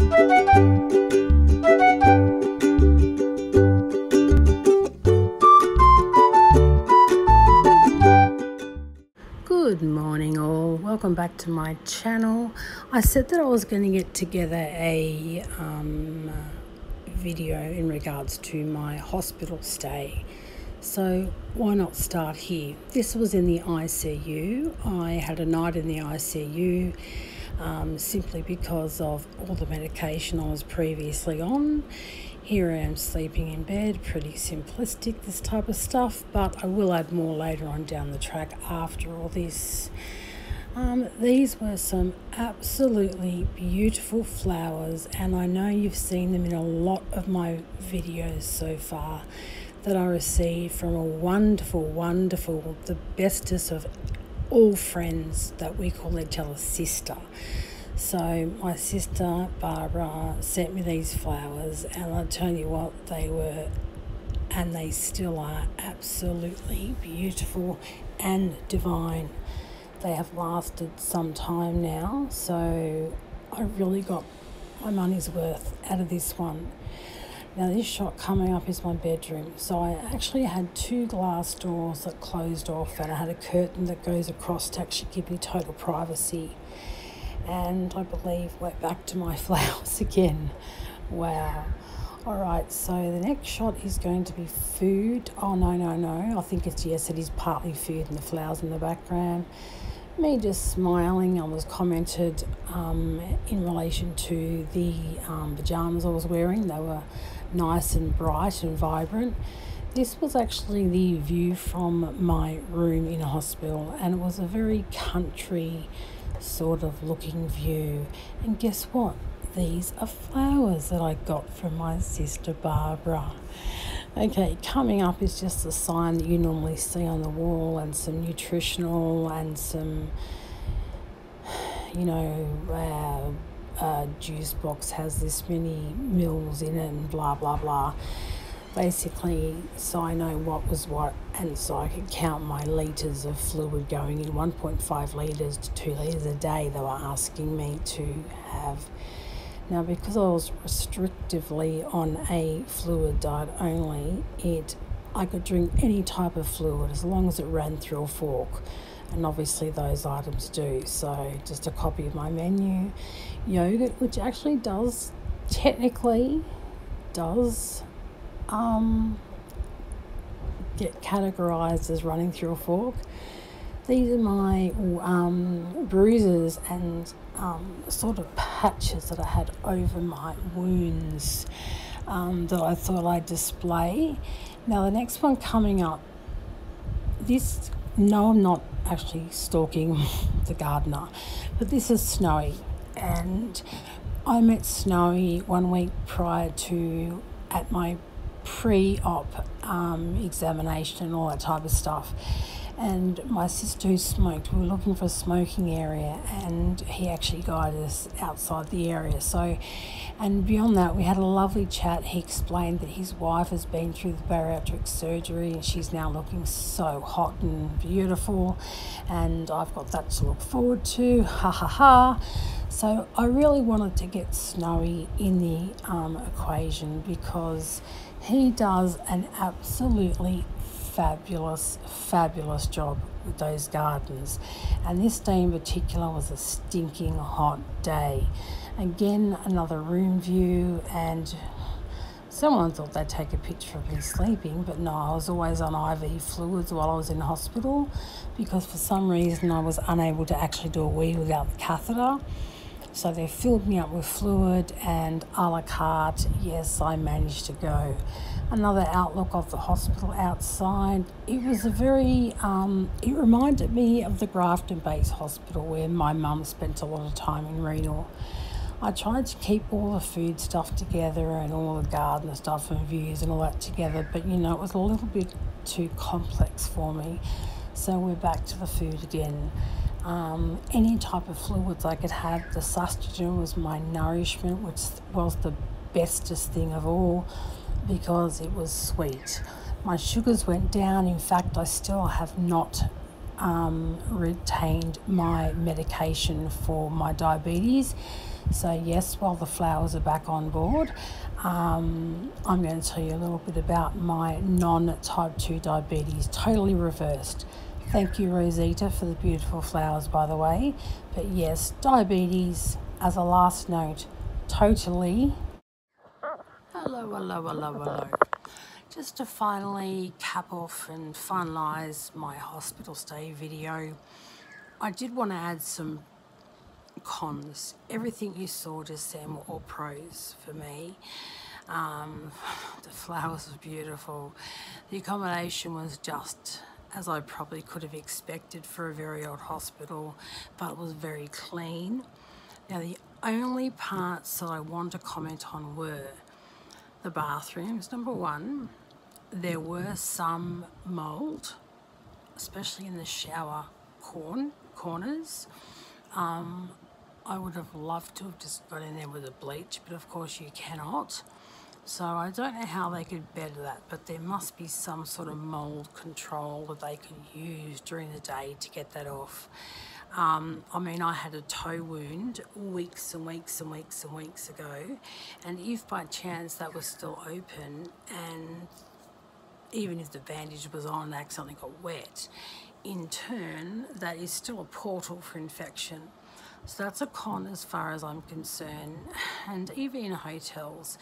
Good morning all, welcome back to my channel. I said that I was going to get together a video in regards to my hospital stay, so why not start here. This was in the ICU. I had a night in the ICU simply because of all the medication I was previously on. Here I am sleeping in bed, pretty simplistic, this type of stuff, but I will add more later on down the track after all this. These were some absolutely beautiful flowers, and I know you've seen them in a lot of my videos so far, that I received from a wonderful, the bestest of all friends that we call each other sister. So my sister Barbara sent me these flowers, and I tell you what, they were, and they still are, absolutely beautiful and divine. They have lasted some time now, so I really got my money's worth out of this one. Now this shot coming up is my bedroom. So I actually had two glass doors that closed off, and I had a curtain that goes across to actually give me total privacy. And I believe we're back to my flowers again. Wow. Alright, so the next shot is going to be food. Oh no, I think it's, yes, it is partly food and the flowers in the background. Me just smiling. I was commented in relation to the pyjamas I was wearing. They were nice and bright and vibrant. This was actually the view from my room in a hospital, and it was a very country sort of looking view. And guess what? These are flowers that I got from my sister Barbara. Okay, coming up is just a sign that you normally see on the wall, and some nutritional and some, juice box has this many mils in it and blah blah blah. Basically, so I know what was what, and so I could count my litres of fluid going in, 1.5 litres to 2 litres a day they were asking me to have. Now, because I was restrictively on a fluid diet only, I could drink any type of fluid as long as it ran through a fork, and obviously those items do. So just a copy of my menu. Yogurt, which actually technically does get categorized as running through a fork. These are my bruises and sort of patches that I had over my wounds that I thought I'd display. Now the next one coming up, I'm not actually stalking the gardener, but this is Snowy, and I met Snowy 1 week prior to, at my pre-op examination and all that type of stuff. And my sister who smoked, we were looking for a smoking area, and he actually guided us outside the area. So, and beyond that, we had a lovely chat. He explained that his wife has been through the bariatric surgery, and she's now looking so hot and beautiful, and I've got that to look forward to, ha ha ha. So I really wanted to get Snowy in the equation, because he does an absolutely fabulous job with those gardens. And this day in particular was a stinking hot day. Again, another room view, and someone thought they'd take a picture of me sleeping, but no, I was always on IV fluids while I was in hospital, because for some reason I was unable to actually do a wee without the catheter. So they filled me up with fluid, and a la carte, yes, I managed to go. Another outlook of the hospital outside. It was a very, it reminded me of the Grafton-based hospital where my mum spent a lot of time in renal. I tried to keep all the food stuff together and all the garden stuff and views and all that together, but it was a little bit too complex for me. So we're back to the food again. Any type of fluids I could have. The sustagen was my nourishment, which was the bestest thing of all, because it was sweet. My sugars went down. In fact, I still have not retained my medication for my diabetes. So yes, while the flowers are back on board, I'm going to tell you a little bit about my non-type 2 diabetes, totally reversed. Thank you, Rosita, for the beautiful flowers, by the way. But yes, diabetes, as a last note, totally. Hello. Just to finally cap off and finalise my hospital stay video, I did want to add some cons. Everything you saw just then were all pros for me. The flowers were beautiful. The accommodation was just as I probably could have expected for a very old hospital, but it was very clean. Now, the only parts that I want to comment on were the bathrooms. Number one, there were some mould, especially in the shower corners. I would have loved to have just got in there with a bleach, but of course you cannot. So I don't know how they could better that, but there must be some sort of mould control that they could use during the day to get that off. I mean, I had a toe wound weeks and weeks ago, and if by chance that was still open, and even if the bandage was on and accidentally got wet, in turn, that is still a portal for infection. So that's a con as far as I'm concerned. And even in hotels,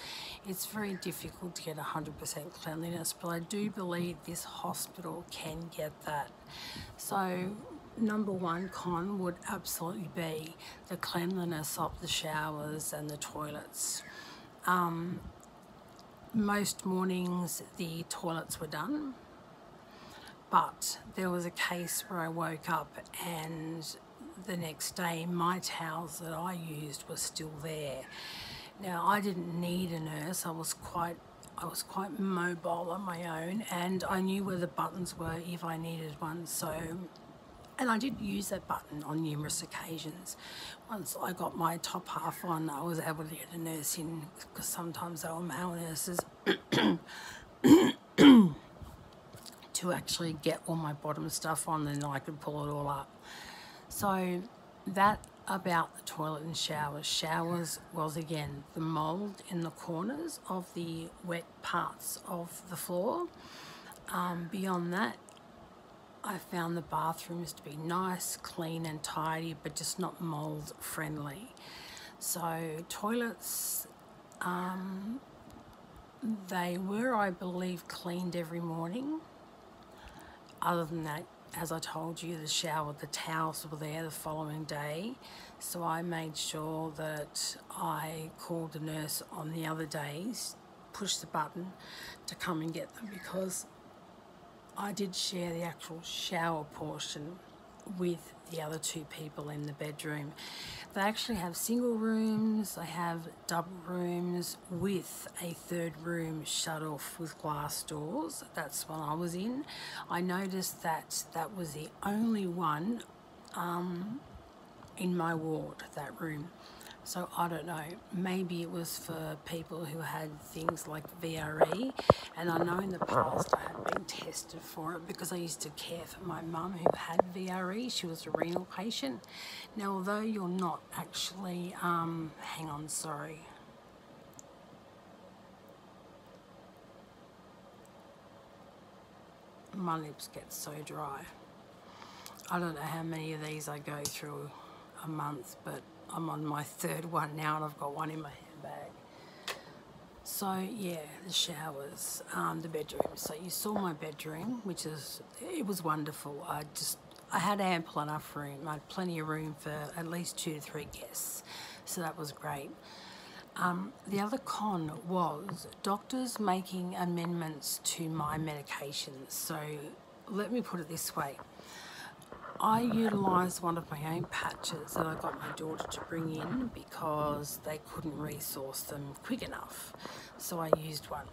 it's very difficult to get 100% cleanliness, but I do believe this hospital can get that. So number one con would absolutely be the cleanliness of the showers and the toilets. Most mornings the toilets were done, but there was a case where I woke up and the next day my towels that I used were still there. Now, I didn't need a nurse. I was quite mobile on my own, and I knew where the buttons were if I needed one. And I did use that button on numerous occasions. Once I got my top half on, I was able to get a nurse in, because sometimes they were male nurses, to actually get all my bottom stuff on, and I could pull it all up. So that about the toilet and showers. Showers was, again, the mould in the corners of the wet parts of the floor. Beyond that, I found the bathrooms to be nice, clean and tidy, but just not mould friendly. So toilets, they were, I believe, cleaned every morning. Other than that, as I told you, the towels were there the following day. So I made sure that I called the nurse on the other days, pushed the button to come and get them, because I did share the actual shower portion with the other two people in the bedroom. They actually have single rooms, they have double rooms with a third room shut off with glass doors. That's what I was in. I noticed that that was the only one in my ward, that room. So I don't know, maybe it was for people who had things like VRE, and I know in the past I had been tested for it because I used to care for my mum who had VRE. She was a renal patient. Now, although you're not actually, hang on, sorry. My lips get so dry. I don't know how many of these I go through a month, but I'm on my third one now, and I've got one in my handbag. So yeah, the showers, the bedroom. So you saw my bedroom, it was wonderful. I had ample enough room. I had plenty of room for at least 2 to 3 guests, so that was great. The other con was doctors making amendments to my medications. So let me put it this way. I utilised one of my own patches that I got my daughter to bring in because they couldn't resource them quick enough. So I used one.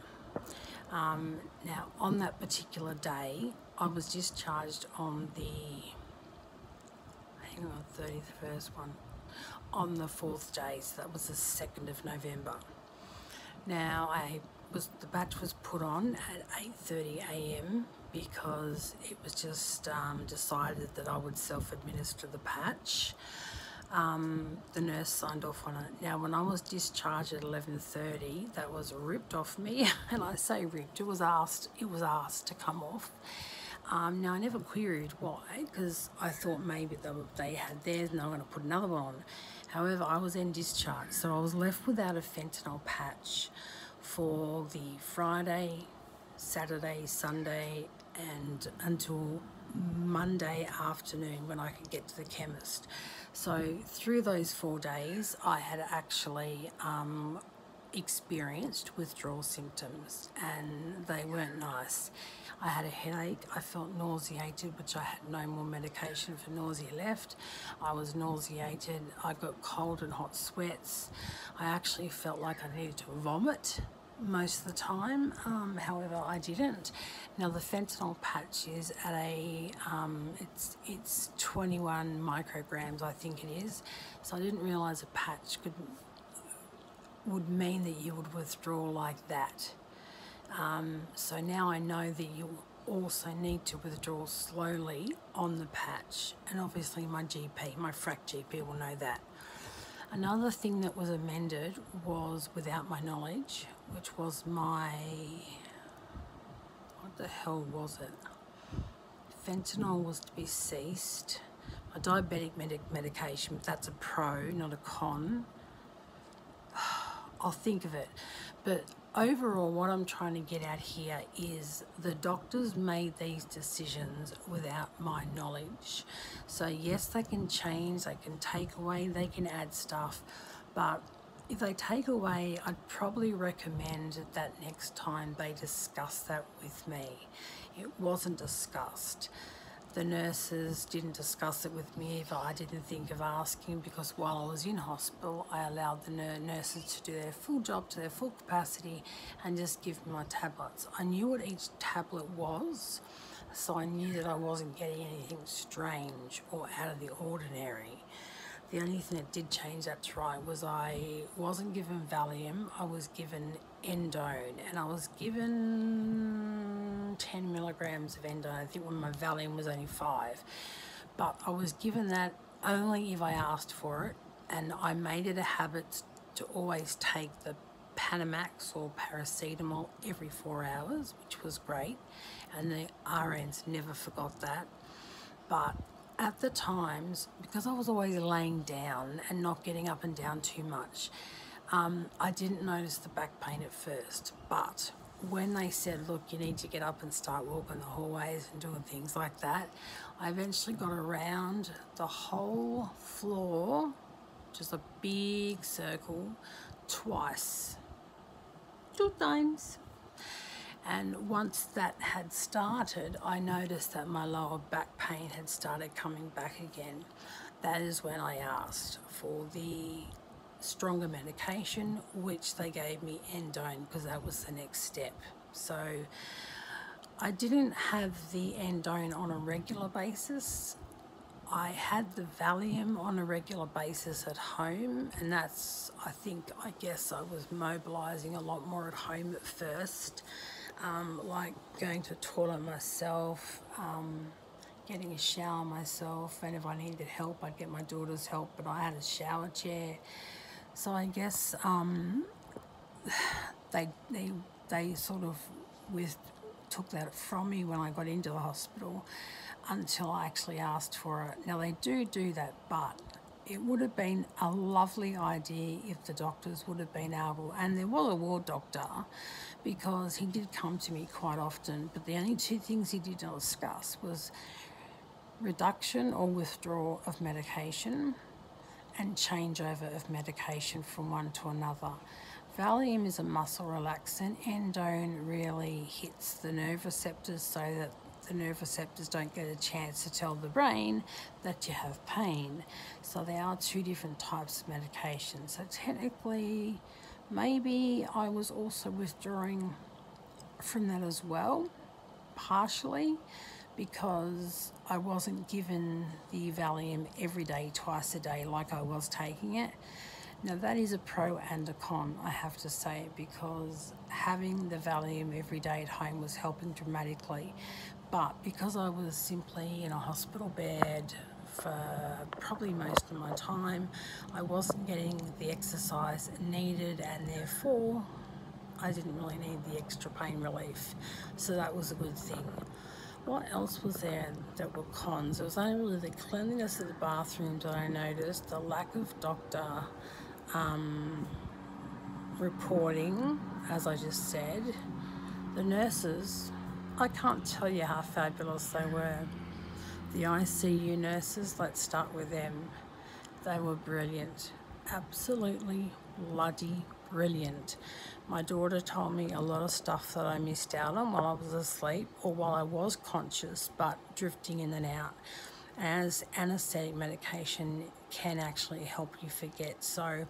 Now, on that particular day, I was discharged on the 31st one, on the 4th day, so that was the 2nd of November. Now, I the batch was put on at 8:30 a.m. because it was just decided that I would self-administer the patch. The nurse signed off on it. Now, when I was discharged at 11:30, that was ripped off me, and I say ripped. It was asked to come off. Now, I never queried why, because I thought maybe they had theirs and they were going to put another one on. However, I was then discharged, so I was left without a fentanyl patch for the Friday, Saturday, Sunday, and until Monday afternoon when I could get to the chemist. So through those 4 days, I had actually experienced withdrawal symptoms, and they weren't nice. I had a headache, I felt nauseated, which I had no more medication for nausea left. I was nauseated, I got cold and hot sweats. I actually felt like I needed to vomit most of the time, however I didn't. Now the fentanyl patch is at a, it's 21 micrograms I think it is, so I didn't realise a patch would mean that you would withdraw like that. So now I know that you also need to withdraw slowly on the patch, and obviously my GP, my FRAC GP will know that. Another thing that was amended was without my knowledge, which was my, what the hell was it? Fentanyl was to be ceased. My diabetic medication, but that's a pro, not a con. I'll think of it. But overall, what I'm trying to get at here is the doctors made these decisions without my knowledge. So yes, they can change, they can take away, they can add stuff, but if they take away, I'd probably recommend that next time they discuss that with me. It wasn't discussed. The nurses didn't discuss it with me either. I didn't think of asking, because while I was in hospital, I allowed the nurses to do their full job to their full capacity and just give me my tablets. I knew what each tablet was, so I knew that I wasn't getting anything strange or out of the ordinary. The only thing that did change, that's right, was I wasn't given Valium, I was given Endone, and I was given 10 milligrams of Endone. I think when my Valium was only 5. But I was given that only if I asked for it, and I made it a habit to always take the Panamax or paracetamol every 4 hours, which was great, and the RNs never forgot that. But at the times, because I was always laying down and not getting up and down too much, I didn't notice the back pain at first. But when they said, look, you need to get up and start walking the hallways and doing things like that, I eventually got around the whole floor, just a big circle, twice, 2 times. And once that had started, I noticed that my lower back pain had started coming back again. That is when I asked for the stronger medication, which they gave me Endone, because that was the next step. So I didn't have the Endone on a regular basis. I had the Valium on a regular basis at home, and that's, I guess I was mobilising a lot more at home at first. Like going to the toilet myself, getting a shower myself, and if I needed help, I'd get my daughter's help, but I had a shower chair. So I guess they sort of took that from me when I got into the hospital until I actually asked for it. Now they do that, but it would have been a lovely idea if the doctors would have been able, and there was a ward doctor, because he did come to me quite often, but the only 2 things he did not discuss was reduction or withdrawal of medication and changeover of medication from one to another. Valium is a muscle relaxant. Endone really hits the nerve receptors so that the nerve receptors don't get a chance to tell the brain that you have pain. So there are 2 different types of medication. So technically, maybe I was also withdrawing from that as well, partially, because I wasn't given the Valium every day, twice a day, like I was taking it. Now that is a pro and a con, I have to say, because having the Valium every day at home was helping dramatically. But because I was simply in a hospital bed for probably most of my time, I wasn't getting the exercise needed, and therefore I didn't really need the extra pain relief. So that was a good thing. What else was there that were cons? It was only really the cleanliness of the bathrooms that I noticed, the lack of doctor reporting, as I just said. The nurses, I can't tell you how fabulous they were. The ICU nurses, let's start with them. They were brilliant, absolutely bloody brilliant. My daughter told me a lot of stuff that I missed out on while I was asleep or while I was conscious but drifting in and out, as anesthetic medication can actually help you forget. So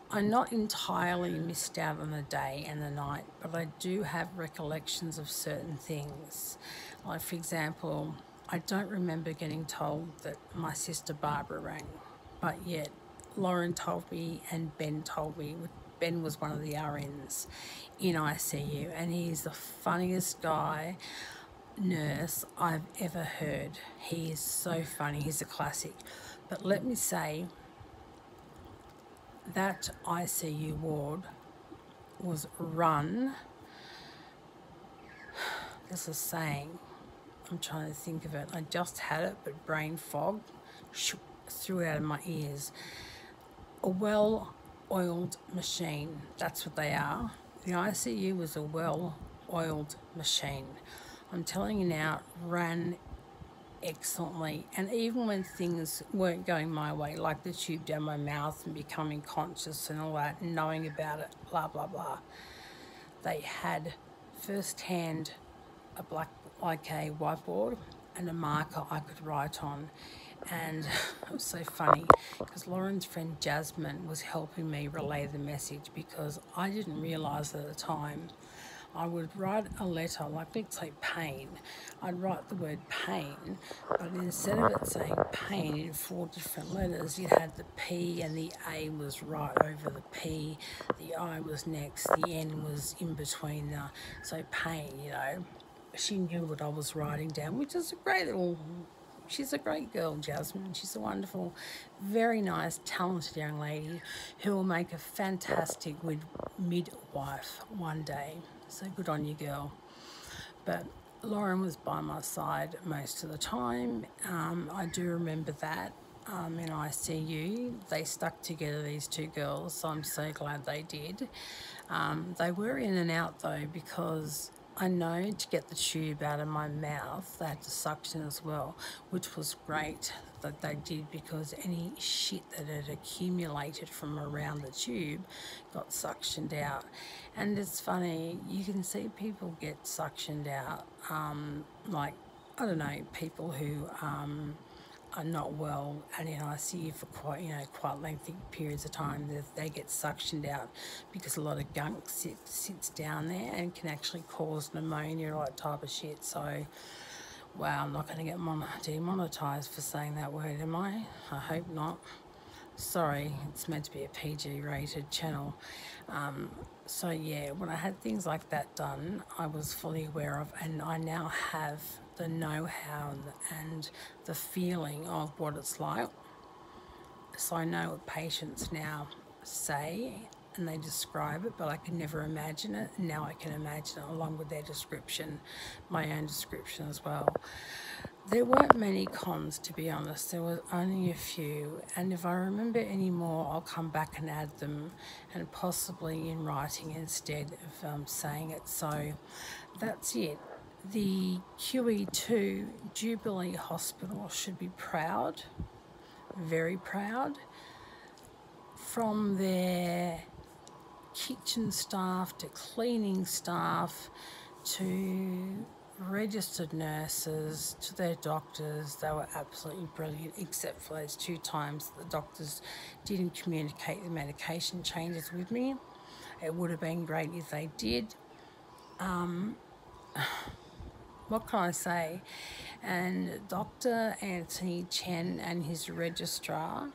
I'm not entirely missed out on the day and the night, but I do have recollections of certain things. Like, for example, I don't remember getting told that my sister Barbara rang, but yet Lauren told me and Ben told me. Ben was one of the RNs in ICU, and he's the funniest nurse I've ever heard. He is so funny. He's a classic. But let me say, that ICU ward was run, there's a saying, I'm trying to think of it, I just had it, but brain fog threw it out of my ears. A well-oiled machine, that's what they are. The ICU was a well-oiled machine. I'm telling you now, ran excellently. And even when things weren't going my way, like the tube down my mouth and becoming conscious and all that, and knowing about it, blah blah blah, they had firsthand a whiteboard and a marker I could write on. And it was so funny because Lauren's friend Jasmine was helping me relay the message, because I didn't realise at the time. I would write a letter, like let's say pain. I'd write the word pain, but instead of it saying pain in 4 different letters, it had the P and the A was right over the P, the I was next, the N was in between so pain, you know. She knew what I was writing down, which is a great little, she's a great girl, Jasmine. She's a wonderful, very nice, talented young lady who will make a fantastic midwife one day. So good on you, girl. But Lauren was by my side most of the time. I do remember that in ICU. They stuck together, these two girls, so I'm so glad they did. They were in and out though, because I know to get the tube out of my mouth, they had to suction as well, which was great that they did, because any shit that had accumulated from around the tube got suctioned out. And it's funny, you can see people get suctioned out, like, I don't know, people who are not well and in ICU for quite lengthy periods of time, they get suctioned out because a lot of gunk sits down there and can actually cause pneumonia or that type of shit. So, wow, I'm not going to get demonetised for saying that word, am I? I hope not. Sorry, it's meant to be a PG rated channel. So yeah, when I had things like that done, I was fully aware of, and I now have the know-how and the feeling of what it's like. So I know what patients now say and they describe it, but I could never imagine it. Now I can imagine it along with their description, my own description as well. There weren't many cons, to be honest. There was only a few, and if I remember any more, I'll come back and add them, and possibly in writing instead of saying it. So that's it. The QE2 Jubilee Hospital should be proud, very proud, from their kitchen staff to cleaning staff to registered nurses to their doctors. They were absolutely brilliant, except for those 2 times the doctors didn't communicate the medication changes with me. It would have been great if they did. What can I say? And Dr. Anthony Chen and his registrar,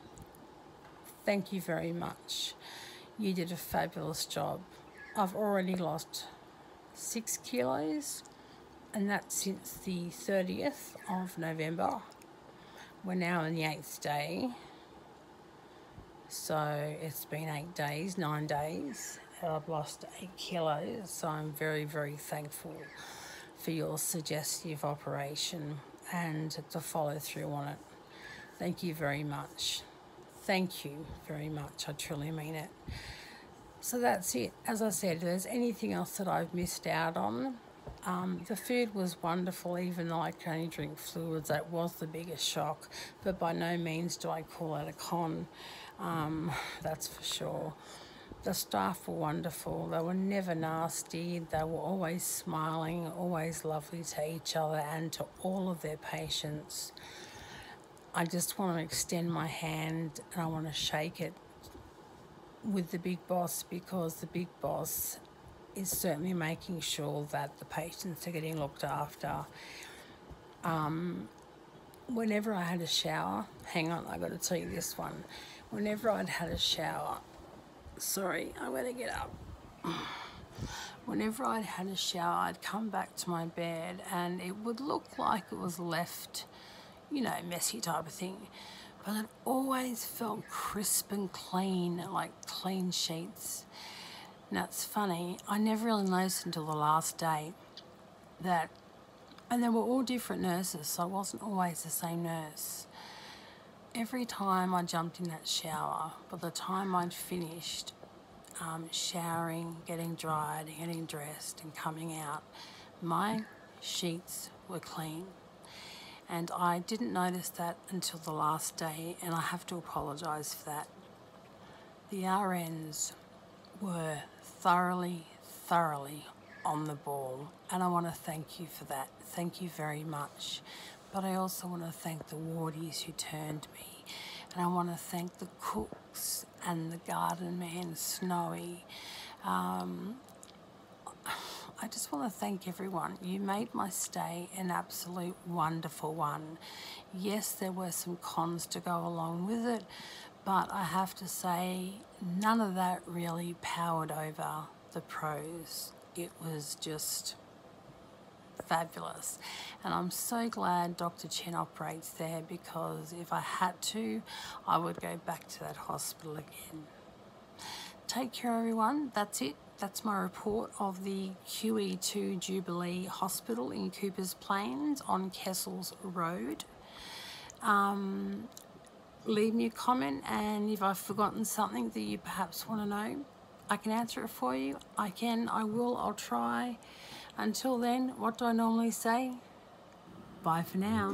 thank you very much. You did a fabulous job. I've already lost 6 kilos, and that's since the 30th of November. We're now on the 8th day. So it's been 9 days, and I've lost 8 kilos. So I'm very, very thankful for your suggestive operation and to follow through on it. Thank you very much. Thank you very much. I truly mean it. So that's it. As I said, if there's anything else that I've missed out on, the food was wonderful, even though I can only drink fluids. That was the biggest shock, but by no means do I call it a con. That's for sure. The staff were wonderful. They were never nasty. They were always smiling, always lovely to each other and to all of their patients. I just want to extend my hand and I want to shake it with the big boss, because the big boss is certainly making sure that the patients are getting looked after. Whenever I had a shower, hang on, I've got to tell you this one. Whenever I'd had a shower, sorry, I'm going to get up. Whenever I'd had a shower, I'd come back to my bed and it would look like it was left, you know, messy type of thing. But it always felt crisp and clean, like clean sheets. Now, it's funny, I never really noticed until the last day that, and they were all different nurses, so I wasn't always the same nurse. Every time I jumped in that shower, by the time I'd finished showering, getting dried, getting dressed and coming out, my sheets were clean. And I didn't notice that until the last day, and I have to apologise for that. The RNs were thoroughly on the ball, and I want to thank you for that. Thank you very much. But I also want to thank the wardies who turned me, and I want to thank the cooks and the garden man, Snowy. I just want to thank everyone. You made my stay an absolute wonderful one. Yes, there were some cons to go along with it, but I have to say none of that really powered over the pros. It was just fabulous. And I'm so glad Dr. Chen operates there, because if I had to, I would go back to that hospital again. Take care, everyone. That's it. That's my report of the QE2 Jubilee Hospital in Coopers Plains on Kessels Road. Leave me a comment, and if I've forgotten something that you perhaps want to know, I can answer it for you. I will, I'll try. Until then, what do I normally say? Bye for now.